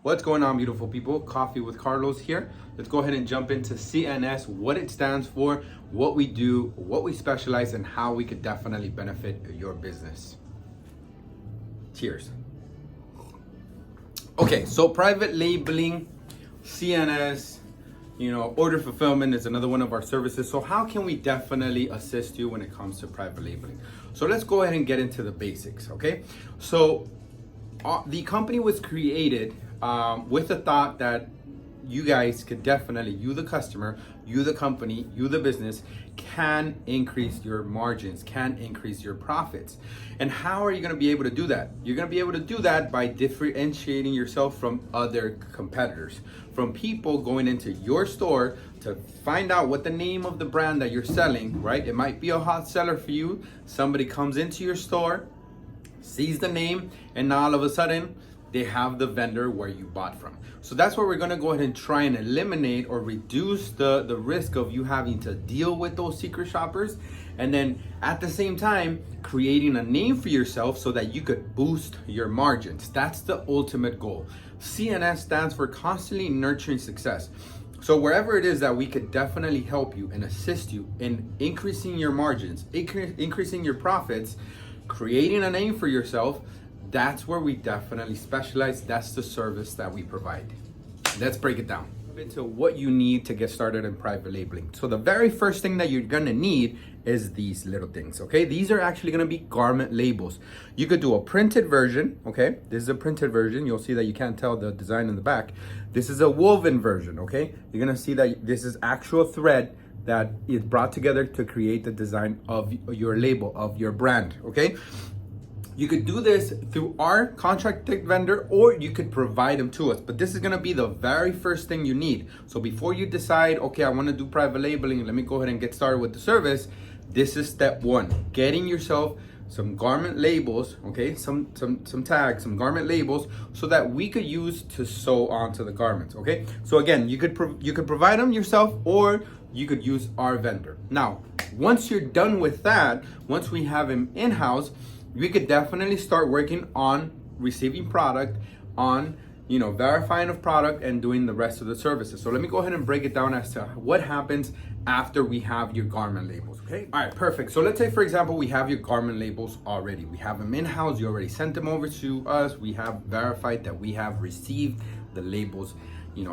What's going on, beautiful people? Coffee with Carlos here. Let's go ahead and jump into CNS, what it stands for, what we do, what we specialize, and how we could definitely benefit your business. Cheers. Okay, so private labeling, CNS, order fulfillment is another one of our services. So how can we definitely assist you when it comes to private labeling? So let's go ahead and get into the basics, okay? So the company was created with the thought that you guys could definitely, you the customer, you the company, you the business, can increase your margins, can increase your profits. And how are you going to be able to do that? You're going to be able to do that by differentiating yourself from other competitors, from people going into your store to find out what the name of the brand that you're selling, right? It might be a hot seller for you. Somebody comes into your store, sees the name, and now all of a sudden they have the vendor where you bought from. So that's where we're gonna go ahead and try and eliminate or reduce the risk of you having to deal with those secret shoppers, and then at the same time creating a name for yourself so that you could boost your margins. That's the ultimate goal. CNS stands for constantly nurturing success. So wherever it is that we could definitely help you and assist you in increasing your margins, increasing your profits, creating a name for yourself, that's where we definitely specialize. That's the service that we provide. Let's break it down into what you need to get started in private labeling. So the very first thing that you're gonna need is these little things, okay? These are actually gonna be garment labels. You could do a printed version, okay? This is a printed version. You'll see that you can't tell the design in the back. This is a woven version, okay? You're gonna see that this is actual thread that is brought together to create the design of your label, of your brand, okay? You could do this through our contracted vendor, or you could provide them to us. But this is gonna be the very first thing you need. So before you decide, okay, I wanna do private labeling, let me go ahead and get started with the service, this is step one. Getting yourself some garment labels, okay? Some tags, some garment labels, so that we could use to sew onto the garments, okay? So again, you could provide them yourself, or you could use our vendor. Now, once you're done with that, once we have him in-house, we could definitely start working on receiving product, on verifying of product, and doing the rest of the services. So let me go ahead and break it down as to what happens after we have your garment labels, okay? All right, perfect. So let's say, for example, we have your garment labels already. We have them in-house. You already sent them over to us. We have verified that we have received the labels,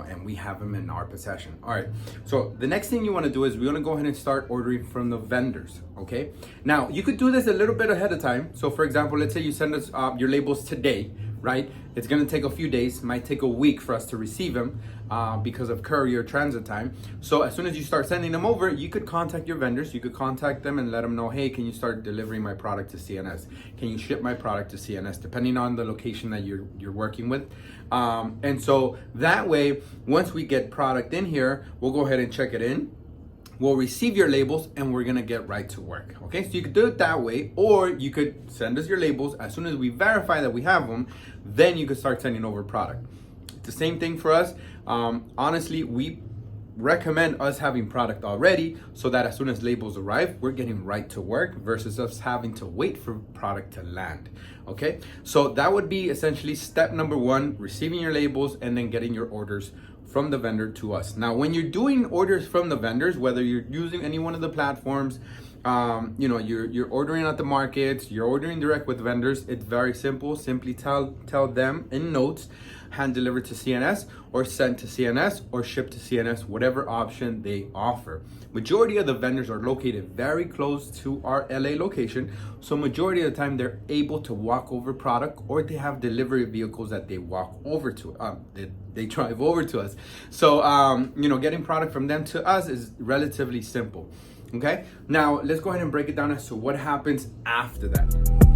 and we have them in our possession. All right, so the next thing you wanna do is we wanna go ahead and start ordering from the vendors, okay? Now, you could do this a little bit ahead of time. So for example, let's say you send us your labels today, right? It's gonna take a few days, might take a week for us to receive them because of courier transit time. So as soon as you start sending them over, you could contact your vendors. You could contact them and let them know, hey, can you start delivering my product to CNS? Can you ship my product to CNS, depending on the location that you're working with? And so that way, once we get product in here, we'll go ahead and check it in. We'll receive your labels and we're gonna get right to work, okay? So you could do it that way, or you could send us your labels. As soon as we verify that we have them, then you could start sending over product. It's the same thing for us. Honestly, we recommend us having product already, so that as soon as labels arrive, we're getting right to work versus us having to wait for product to land, okay? So that would be essentially step number one, receiving your labels and then getting your orders from the vendor to us. Now, when you're doing orders from the vendors, whether you're using any one of the platforms, you're ordering at the markets, you're ordering direct with vendors, it's very simple. Simply tell them in notes, hand delivered to CNS, or sent to CNS, or shipped to CNS, whatever option they offer. Majority of the vendors are located very close to our LA location, so majority of the time they're able to walk over product, or they have delivery vehicles that they walk over to, they drive over to us. So getting product from them to us is relatively simple. Okay, now let's go ahead and break it down as to what happens after that.